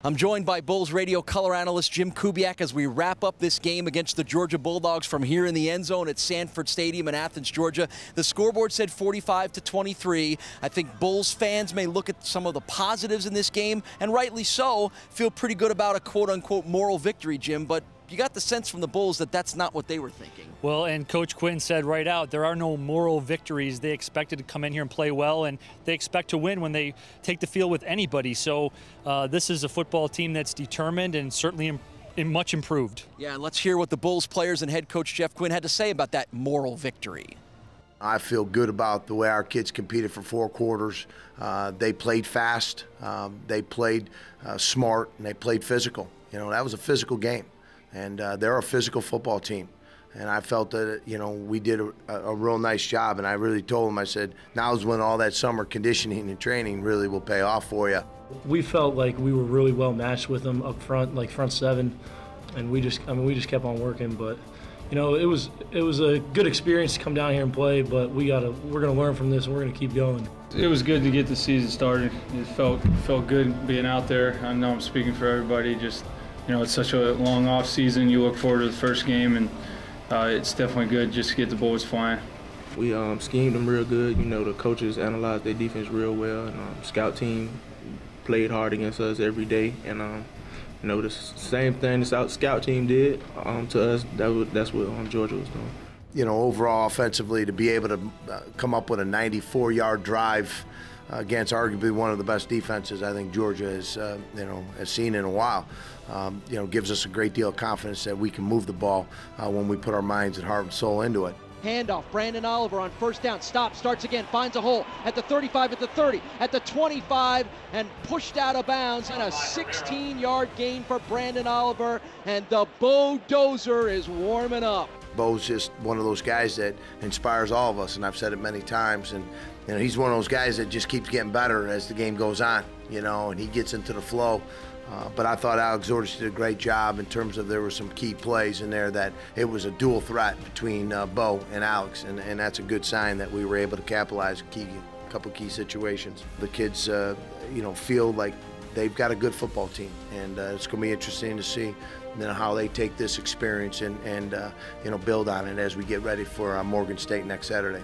I'm joined by Bulls radio color analyst Jim Kubiak as we wrap up this game against the Georgia Bulldogs from here in the end zone at Sanford Stadium in Athens, Georgia. The scoreboard said 45-23. I think Bulls fans may look at some of the positives in this game, and rightly so, feel pretty good about a quote-unquote moral victory, Jim, but you got the sense from the Bulls that that's not what they were thinking. Well, and Coach Quinn said right out, there are no moral victories. They expected to come in here and play well, and they expect to win when they take the field with anybody. So this is a football team that's determined and certainly much improved. Yeah, and let's hear what the Bulls players and head coach Jeff Quinn had to say about that moral victory. I feel good about the way our kids competed for 4 quarters. They played fast, they played smart, and they played physical. You know, that was a physical game. And they're a physical football team. And I felt that, you know, we did a real nice job. And I really told them, I said, now's when all that summer conditioning and training really will pay off for you. We felt like we were really well matched with them up front, like front 7. And we just kept on working. But, you know, it was a good experience to come down here and play. But we're going to learn from this, and we're going to keep going. It was good to get the season started. It felt good being out there. I know I'm speaking for everybody. Just, you know, it's such a long off season. You look forward to the first game, and it's definitely good just to get the boys flying. We schemed them real good. You know, the coaches analyzed their defense real well, and scout team played hard against us every day. And you know, the same thing the scout team did to us. That's what Georgia was doing. You know, overall offensively, to be able to come up with a 94-yard drive against arguably one of the best defenses I think Georgia has seen in a while. You know, gives us a great deal of confidence that we can move the ball when we put our minds and heart and soul into it. Handoff, Brandon Oliver on first down, stops, starts again, finds a hole at the 35, at the 30, at the 25, and pushed out of bounds, and a 16-yard gain for Brandon Oliver, and the Bulldozer is warming up. Bo's just one of those guys that inspires all of us, and I've said it many times, and you know, he's one of those guys that just keeps getting better as the game goes on, you know, and he gets into the flow. But I thought Alex Zordich did a great job in terms of there were some key plays in there that it was a dual threat between Bo and Alex, and that's a good sign that we were able to capitalize a couple key situations. The kids, you know, feel like they've got a good football team, and it's going to be interesting to see, you know, how they take this experience and you know, build on it as we get ready for Morgan State next Saturday.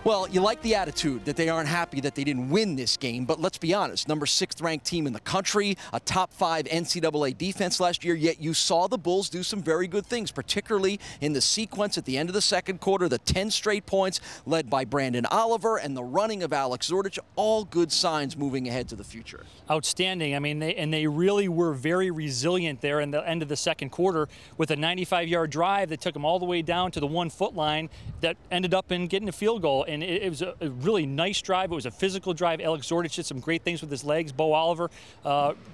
Well, you like the attitude that they aren't happy that they didn't win this game, but let's be honest, number 6th ranked team in the country, a top 5 NCAA defense last year, yet you saw the Bulls do some very good things, particularly in the sequence at the end of the second quarter, the 10 straight points led by Brandon Oliver and the running of Alex Zordich, all good signs moving ahead to the future. Outstanding. I mean, they really were very resilient there in the end of the second quarter with a 95-yard drive that took them all the way down to the 1-foot line that ended up in getting a field goal. And it was a really nice drive. It was a physical drive. Alex Zordich did some great things with his legs. Bo Oliver,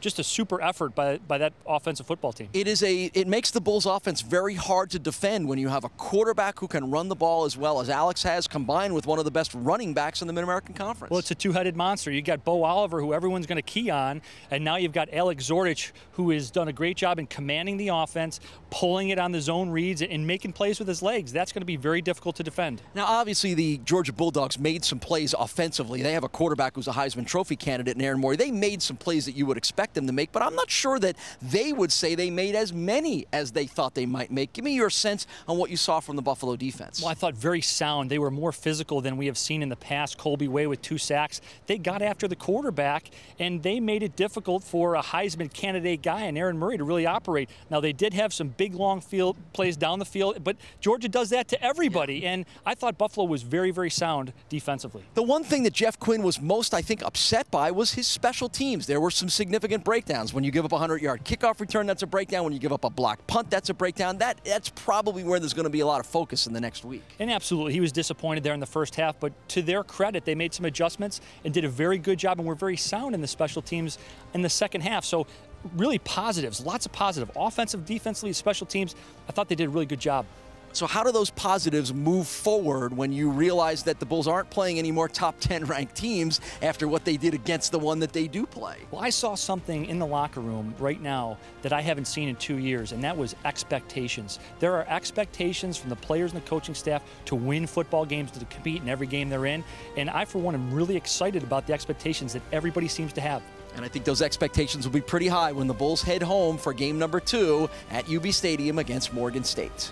just a super effort by that offensive football team. It makes the Bulls offense very hard to defend when you have a quarterback who can run the ball as well as Alex has, combined with one of the best running backs in the Mid-American Conference. Well, it's a two-headed monster. You got Bo Oliver, who everyone's going to key on, and now you've got Alex Zordich, who has done a great job in commanding the offense, pulling it on the zone reads, and making plays with his legs. That's going to be very difficult to defend. Now, obviously, the Georgia Bulldogs made some plays offensively. They have a quarterback who's a Heisman Trophy candidate in Aaron Morey. They made some plays that you would expect them to make, but I'm not sure that they would say they made as many as they thought they might make. Give me your sense on what you saw from the Buffalo defense. Well, I thought very sound. They were more physical than we have seen in the past. Colby Way with 2 sacks. They got after the quarterback, and they made it difficult for a Heisman candidate guy and Aaron Murray to really operate. Now, they did have some big, long field plays down the field, but Georgia does that to everybody, and I thought Buffalo was very, very sound defensively. The one thing that Jeff Quinn was most, I think, upset by was his special teams. There were some significant breakdowns. When you give up a 100-yard kickoff return, that's a breakdown. When you give up a block punt, that's a breakdown. That's probably where there's going to be a lot of focus in the next week. And absolutely, he was disappointed there in the first half, but to their credit, they made some adjustments and did a very good job, and were very sound in the special teams in the second half. So really positives, lots of positive. Offensive, defensively, special teams, I thought they did a really good job. So how do those positives move forward when you realize that the Bulls aren't playing any more top 10 ranked teams after what they did against the one that they do play? Well, I saw something in the locker room right now that I haven't seen in 2 years, and that was expectations. There are expectations from the players and the coaching staff to win football games, to compete in every game they're in, and I, for one, am really excited about the expectations that everybody seems to have. And I think those expectations will be pretty high when the Bulls head home for game number 2 at UB Stadium against Morgan State.